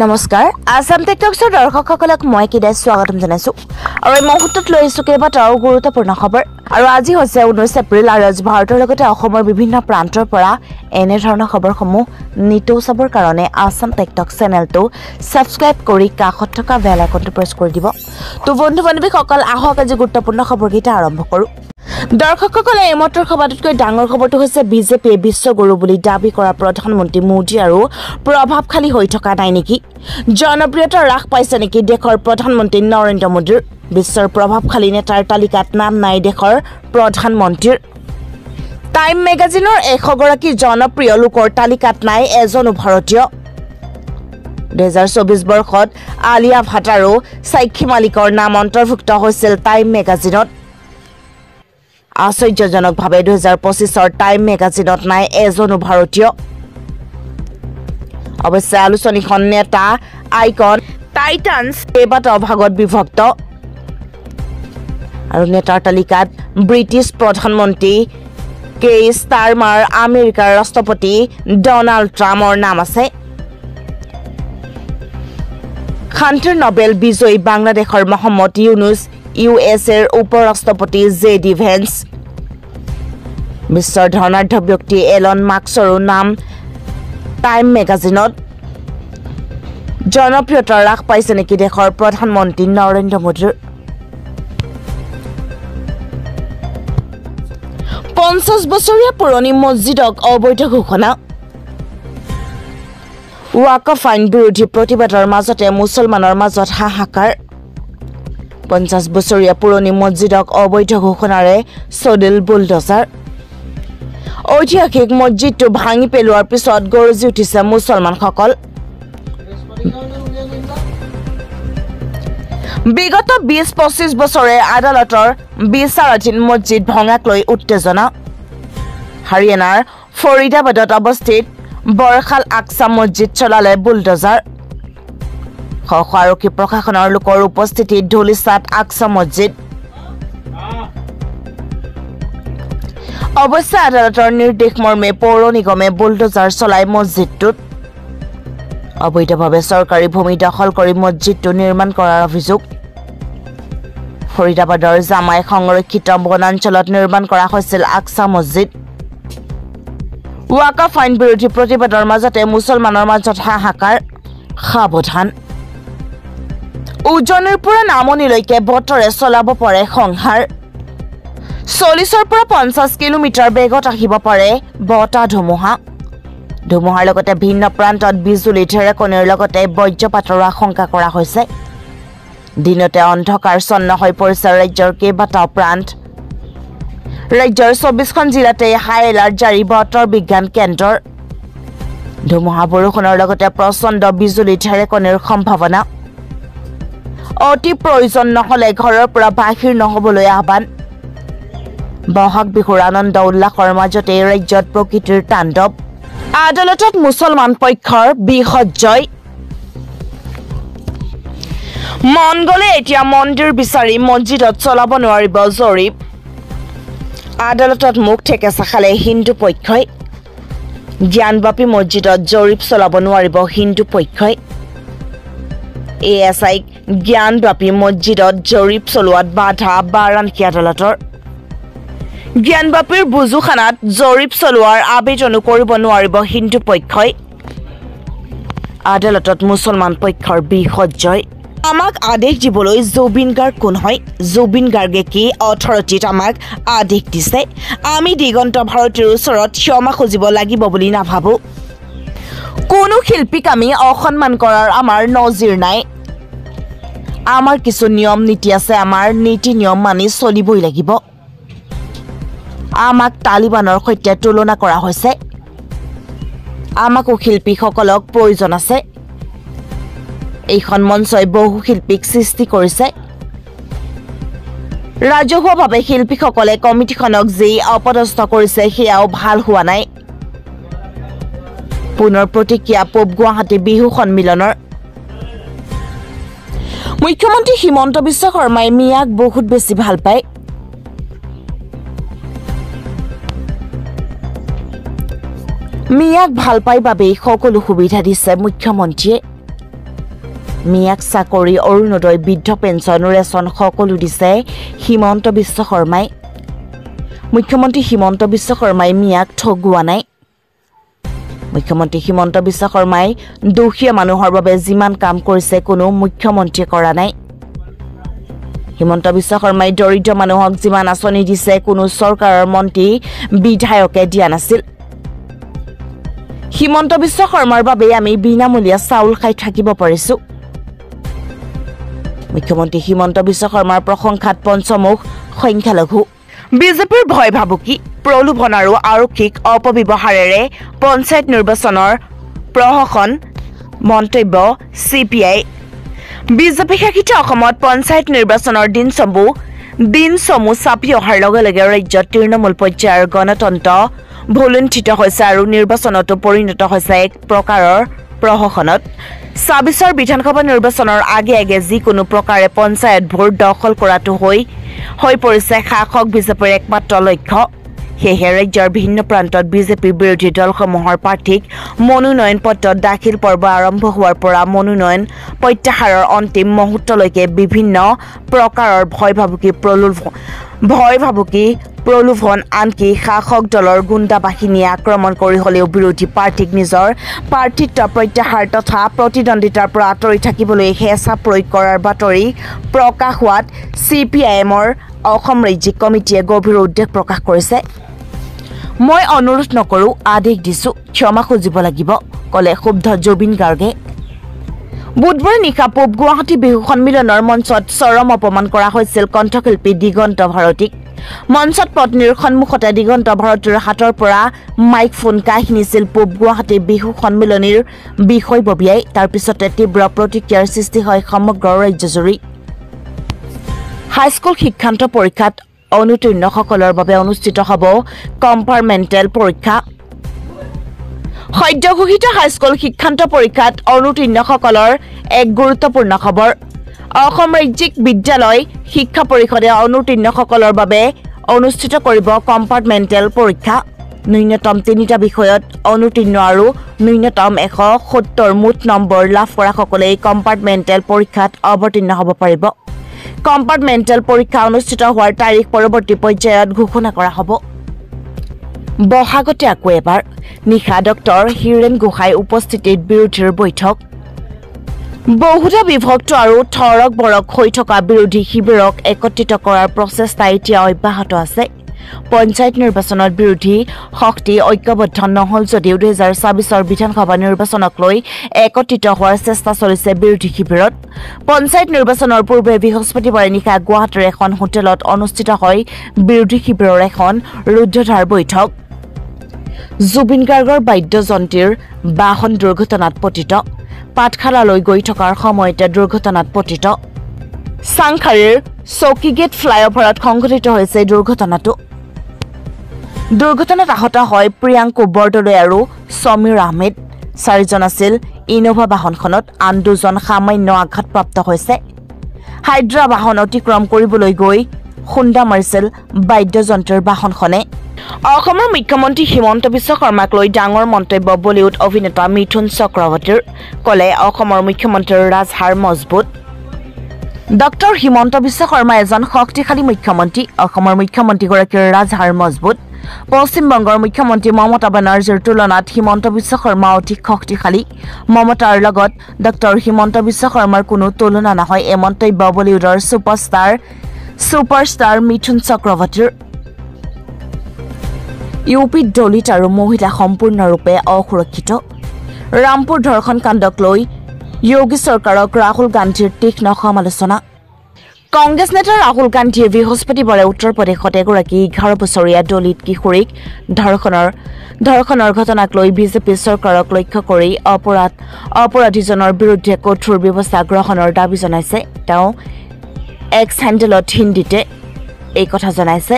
নমস্কাৰ আসাম টেকটক্সৰ দৰ্শকসকলক মই কিদাই স্বাগতম জনাইছো আৰু এই মুহূৰ্তত লৈ আহিছো কেইবাটাও গুৰুত্বপূৰ্ণ খবৰ আৰু আজি হৈছে 19 এপ্ৰিল আৰু আজি ভাৰতৰ লগতে অসমৰ বিভিন্ন প্ৰান্তৰ পৰা এনে ধৰণৰ খবৰসমূহ নিতৌ চাবৰ কাৰণে আসাম টেকটক চেনেলটো সাবস্ক্ৰাইব কৰি কাষত থকা বেল আইকনটো প্ৰেছ কৰি দিব তো বন্ধু বান্ধৱীসকল আহক আজি গুৰুত্বপূৰ্ণ খবৰকেইটা আৰম্ভ কৰো দৰ্শকসকলে এই মাত্ৰৰ খবৰটোতকৈ ডাঙৰ খবৰটো হৈছে বিজেপি বিশ্বগুৰু বুলি দাবী কৰা প্ৰধানমন্ত্ৰী মোদী আৰু প্ৰভাৱশালী হৈ থকা নাই নেকি জনপ্ৰিয়তা হ্ৰাস পাইছে নেকি দেশৰ প্ৰধানমন্ত্ৰী নৰেন্দ্ৰ মোদীৰ বিশ্বৰ প্ৰভাৱশালী নেতাৰ তালিকাত নাম নাই দেশৰ প্ৰধানমন্ত্ৰীৰ টাইম মেগাজিনৰ 100 গৰাকী জনপ্ৰিয় লোকৰ তালিকাত নাই এজনো ভাৰতীয় 2024 বৰ্ষত আলিয়া ভাট আৰু সাক্ষী মালিকৰ নাম অন্তৰ্ভুক্ত হৈছিল টাইম মেগাজিনত আশ্চৰ্যজনকভাৱে 2025 টাইম মেগাজিনত নাই এজনো ভাৰতীয় অৱশ্যে আলোচনীখন নেতা আইকন টাইটান্স কেইবাটাও ভাগত বিভক্ত আৰু নেতাৰ তালিকাত ব্ৰিটিছ প্ৰধানমন্ত্ৰী কে ষ্টাৰমাৰ আমেৰিকাৰ ৰাষ্ট্ৰপতি ডনাল্ড ট্ৰাম্পৰ নাম আছে শান্তিৰ নোবেল বিজয়ী বাংলাদেশৰ মহম্মদ ইউনুছ ইউএছএৰ উপৰাষ্ট্ৰপতি জেডি ভেন্স বিশ্বৰ ধনাঢ্য ব্যক্তি এলন মাস্কৰো নাম টাইম মেগাজিনত জনপ্ৰিয়তা হ্ৰাস পাইছে নেকি দেশৰ প্ৰধানমন্ত্ৰী নৰেন্দ্ৰ মোদীৰ 50 বছৰীয়া পুৰণি মছজিদক অবৈধ ঘোষণা ৱাকফ আইন বিৰোধী প্ৰতিবাদৰ মাজতে মুছলমানৰ মাজত হাহাকাৰ 50 বছৰীয়া পুৰণি মছজিদক অবৈধ ঘোষণাৰে চলিল বুলডোজাৰ ঐতিহাসিক মছজিদটো ভাঙি পেলোৱাৰ পিছত গৰজি উঠিছে মুছলমানসকল বিগত 20-25 বছৰে আদালতৰ বিচাৰাধীন মছজিদ ভঙাক লৈ উত্তেজনা হাৰিয়ানাৰ ফৰিদাবাদত অৱস্থিত বৰখাল আকছা মছজিদ চলালে বুলডোজাৰ আৰক্ষী প্ৰশাসনৰ লোকৰ উপস্থিতিত ধুলিচাত আকছা মছজিদ অৱশ্যে আদালতৰ নিৰ্দেশ মৰ্মে পৌৰ নিগমে বুলডোজাৰ চলাই মছজিদটোত অবৈধভাৱে চৰকাৰী ভূমি দখল কৰি মছজিদটো নিৰ্মাণ কৰাৰ অভিযোগ ফৰিদাবাদৰ জামাই সংৰক্ষিত বনাঞ্চলত নিৰ্মাণ কৰা হৈছিল আকছা মছজিদ ৱাকফ আইন বিৰোধী প্ৰতিবাদৰ মাজতে মুছলমানৰ মাজত হাহাকাৰ সাৱধান উজনিৰ পৰা নামনিলৈকে বতৰে চলাব পাৰে সংহাৰ 40ৰ পৰা 50 কিলোমিটাৰ বেগত আহিব পাৰে বতাহ ধুমুহাৰ লগতে ভিন্ন প্ৰান্তত বিজুলী ঢেৰেকণিৰ লগতে বজ্ৰপাতৰ আশংকা কৰা হৈছে দিনতে অন্ধকাৰচ্ছন্ন হৈ পৰিছে ৰাজ্যৰ কেইবাটাও প্ৰান্ত ৰাজ্যৰ 24খন জিলাতে হাই এলাৰ্ট জাৰি বতৰ বিজ্ঞান কেন্দ্ৰৰ ধুমুহা বৰষুণৰ লগতে প্ৰচণ্ড বিজুলী ঢেৰেকণিৰ সম্ভাৱনা অতি প্ৰয়োজন নহলে ঘৰৰ পৰা বাহিৰ নহবলৈ আহ্বান বহাগ বিহুৰ আনন্দ উল্লাসৰ মাজতে ৰাজ্যত প্ৰকৃতিৰ তাণ্ডৱ আদালতত মুছলমান পক্ষৰ বৃহৎ জয় মন গলে এতিয়া মন্দিৰ বিচাৰি মছজিদত চলাব নোৱাৰিব জৰীপ আদালতত মুখ ঠেকেচা খালে হিন্দু পক্ষই জ্ঞানবাপী মছজিদত জৰীপ চলাব নোৱাৰিব হিন্দু পক্ষই এএছআইক জ্ঞানবাপী মছজিদত জৰীপ চলোৱাত বাধা বাৰাণসী আদালতৰ জ্ঞানবাপীৰ বুজুখানাত জৰীপ চলোৱাৰ আবেদনো কৰিব নোৱাৰিব হিন্দু পক্ষই আদালতত মুছলমান পক্ষৰ বৃহৎ জয় আমাক আদেশ দিবলৈ জুবিন গাৰ্গ কোন হয় জুবিন গাৰ্গে কি অথৰিটিত আমাক আদেশ দিছে আমি দিগন্ত ভাৰতীৰ ওচৰত ক্ষমা খুজিব লাগিব বুলি নাভাবো কোনো শিল্পীক আমি অসন্মান কৰাৰ আমাৰ নজিৰ নাই আমাৰ কিছু নিয়ম নীতি আছে আমাৰ নীতি নিয়ম মানি চলিবই লাগিব আমাক তালিবানৰ সৈতে তুলনা কৰা হৈছে আমাকো শিল্পীসকলক প্ৰয়োজন আছে এইখন মঞ্চই বহু শিল্পীক সৃষ্টি কৰিছে ৰাজহুৱাভাৱে শিল্পীসকলে কমিটিখনক যি অপদস্থ কৰিছে সেয়াও ভাল হোৱা নাই পুনৰ প্ৰতিক্ৰিয়া পূব গুৱাহাটী বিহু সন্মিলনৰ মুখ্যমন্ত্ৰী হিমন্ত বিশ্ব শৰ্মাই মিয়াক বহুত বেছি ভাল পায় মিয়াক ভাল পাই বাবে সকলো সুবিধা দিছে মুখ্যমন্ত্ৰীয়ে মিয়াক চাকৰি অৰুণোদয় বৃদ্ধ পেঞ্চন ৰেচন সকলো দিছে হিমন্ত বিশ্ব শৰ্মাই মুখ্যমন্ত্ৰী হিমন্ত বিশ্ব শৰ্মাই মিয়াক ঠগোৱা নাই মুখ্যমন্ত্ৰী হিমন্ত বিশ্ব শৰ্মাই দুখীয়া মানুহৰ বাবে যিমান কাম কৰিছে কোনো মুখ্যমন্ত্ৰীয়ে কৰা নাই হিমন্ত বিশ্ব শৰ্মাই দৰিদ্ৰ মানুহক যিমান আঁচনি দিছে কোনো চৰকাৰৰ মন্ত্ৰী বিধায়কে দিয়া নাছিল হিমন্ত বিশ্ব শৰ্মাৰ বাবে আমি বিনামূলীয়া চাউল খাই থাকিব পাৰিছো মুখ্যমন্ত্ৰী হিমন্ত বিশ্ব শৰ্মাৰ প্ৰশংসাত পঞ্চমুখ সংখ্যালঘু বিজেপিৰ ভয় ভাবুকি প্ৰলোভন আৰু আৰক্ষীক অপব্যৱহাৰেৰে পঞ্চায়ত নিৰ্বাচনৰ প্ৰহসন মন্তব্য CPI বিজেপি শাসিত অসমত পঞ্চায়ত নিৰ্বাচনৰ দিনসমূহ চাপি অহাৰ লগে লগে ৰাজ্যত তৃণমূল পৰ্যায়ৰ গণতন্ত্ৰ ভুলুণ্ঠিত হৈছে আৰু নিৰ্বাচনতো পৰিণত হৈছে এক প্ৰকাৰৰ প্ৰহসনত ২৬ৰ বিধানসভা নিৰ্বাচনৰ আগে আগে যিকোনো প্ৰকাৰে পঞ্চায়ত ভোট দখল কৰাটো হৈ পৰিছে শাসক বিজেপিৰ একমাত্ৰ লক্ষ্য সেয়েহে ৰাজ্যৰ ভিন্ন প্ৰান্তত বিজেপি বিৰোধী দলসমূহৰ প্ৰাৰ্থীক মনোনয়ন পত্ৰ দাখিল পৰ্ব আৰম্ভ হোৱাৰ পৰা মনোনয়ন প্ৰত্যাহাৰৰ অন্তিম মুহূৰ্তলৈকে বিভিন্ন প্ৰকাৰৰ ভয় ভাবুকি প্ৰলোভন আনকি শাসক দলৰ গুণ্ডা বাহিনীয়ে আক্ৰমণ কৰি হলেও বিৰোধী প্ৰাৰ্থীক নিজৰ প্ৰাৰ্থিত্ব প্ৰত্যাহাৰ তথা প্ৰতিদ্বন্দ্বিতাৰ পৰা আঁতৰি থাকিবলৈ হেঁচা প্ৰয়োগ কৰাৰ বাতৰি প্ৰকাশ হোৱাত CPIMৰ অসম ৰাজ্যিক কমিটিয়ে গভীৰ উদ্বেগ প্ৰকাশ কৰিছে মই অনুৰোধ নকৰো আদেশ দিছো ক্ষমা খুজিব লাগিব কলে ক্ষুব্ধ জুবিন গাৰ্গে বুধবাৰ নিশা পূব গুৱাহাটী বিহু সন্মিলনৰ মঞ্চত চৰম অপমান কৰা হৈছিল কণ্ঠশিল্পী দিগন্ত ভাৰতীক মঞ্চত পত্নীৰ সন্মুখতে দিগন্ত ভাৰতীৰ হাতৰ পৰা মাইক ফোন কাঢ়ি নিছিল পূব গুৱাহাটী বিহু সন্মিলনীৰ বিষয়ববীয়াই তাৰ পিছতে তীব্ৰ প্ৰতিক্ৰিয়াৰ সৃষ্টি হয় সমগ্ৰ ৰাজ্যজুৰি হাইস্কুল শিক্ষান্ত পৰীক্ষাত অনুতীৰ্ণসকলৰ বাবে অনুষ্ঠিত হ'ব কম্পাৰ্টমেণ্টেল পৰীক্ষা সদ্য ঘোষিত হাইস্কুল শিক্ষান্ত পৰীক্ষাত অনুতীৰ্ণসকলৰ এক গুৰুত্বপূৰ্ণ খবৰ অসম ৰাজ্যিক বিদ্যালয় শিক্ষা পৰিষদে অনুতীৰ্ণসকলৰ বাবে অনুষ্ঠিত কৰিব কম্পাৰ্টমেণ্টেল পৰীক্ষা ন্যূনতম 3টা বিষয়ত অনুতীৰ্ণ আৰু ন্যূনতম 170 মুঠ নম্বৰ লাভ কৰা সকলে এই কম্পাৰ্টমেণ্টেল পৰীক্ষাত অৱতীৰ্ণ হ'ব পাৰিব কম্পাৰ্টমেণ্টেল পৰীক্ষা অনুষ্ঠিত হোৱাৰ তাৰিখ পৰৱৰ্তী পৰ্যায়ত ঘোষণা কৰা হ'ব বহাগতে আকৌ এবাৰ নিশা ডক্টৰ হিৰেণ গোহাঁই উপস্থিতিত বিৰোধীৰ বৈঠক বহুধা বিভক্ত আৰু থৰক বৰক হৈ থকা বিৰোধী শিবিৰক একত্ৰিত কৰাৰ প্ৰচেষ্টা এতিয়া অব্যাহত আছে পঞ্চায়ত নিৰ্বাচনত বিৰোধী শক্তি ঐক্যবদ্ধ নহল যদিও 2024ৰ বিধানসভা নিৰ্বাচনক লৈ একত্ৰিত হোৱাৰ চেষ্টা চলিছে বিৰোধী শিবিৰত পঞ্চায়ত নিৰ্বাচনৰ পূৰ্বে বৃহস্পতিবাৰে নিশা গুৱাহাটীৰ এখন হোটেলত অনুষ্ঠিত হয় বিৰোধী শিবিৰৰ এখন ৰুদ্ধধাৰ বৈঠক জুবিন গাৰ্গৰ বাদ্যযন্ত্ৰীৰ বাহন দুৰ্ঘটনাত পতিত পাঠশালালৈ গৈ থকাৰ সময়তে দুৰ্ঘটনাত পতিত চাংখাৰীৰ চৌকিগেট ফ্লাইঅভাৰত সংঘটিত হৈছে দুৰ্ঘটনাত আহত হয় প্ৰিয়াংকু বৰদলৈ আৰু সমীৰ আহমেদ 4জন আছিল ইনোভা বাহনখনত আন 2জন সামান্য আঘাতপ্ৰাপ্ত হৈছে হাইড্ৰা বাহন অতিক্ৰম কৰিবলৈ গৈ খুন্দা মাৰিছিল বাদ্যযন্ত্ৰৰ বাহনখনে অসমৰ মুখ্যমন্ত্ৰী হিমন্ত বিশ্ব শৰ্মাক লৈ ডাঙৰ মন্তব্য বলিউড অভিনেতা মিথুন চক্ৰৱৰ্তীৰ কলে অসমৰ মুখ্যমন্ত্ৰীৰ ৰাজহাৰ মজবুত ডক্টৰ হিমন্ত বিশ্ব শৰ্মা এজন শক্তিশালী মুখ্যমন্ত্ৰী অসমৰ মুখ্যমন্ত্ৰীগৰাকীৰ ৰাজহাৰ মজবুত পশ্চিম বংগৰ মুখ্যমন্ত্ৰী মমতা বেনাৰ্জীৰ তুলনাত হিমন্ত বিশ্ব শৰ্মা অধিক শক্তিশালী মমতাৰ লগত ডক্টৰ হিমন্ত বিশ্ব শৰ্মাৰ কোনো তুলনা নহয় এই মন্তব্য বলিউডৰ ছুপাৰষ্টাৰ মিথুন চক্ৰৱৰ্তীৰ ইউপিত দলিত আৰু মহিলা সম্পূৰ্ণৰূপে অসুৰক্ষিত ৰামপুৰ ধৰ্ষণ কাণ্ডক লৈ যোগী চৰকাৰক ৰাহুল গান্ধীৰ তীক্ষ্ণ সমালোচনা কংগ্ৰেছ নেতা ৰাহুল গান্ধীয়ে বৃহস্পতিবাৰে উত্তৰ প্ৰদেশত এগৰাকী 11 বছৰীয়া দলিত কিশোৰীক ধৰ্ষণৰ ঘটনাক লৈ বিজেপি চৰকাৰক লক্ষ্য কৰি অপৰাধীজনৰ বিৰুদ্ধে কঠোৰ ব্যৱস্থা গ্ৰহণৰ দাবী জনাইছে তেওঁ এক্স হেণ্ডেলত হিন্দীতে এই কথা জনাইছে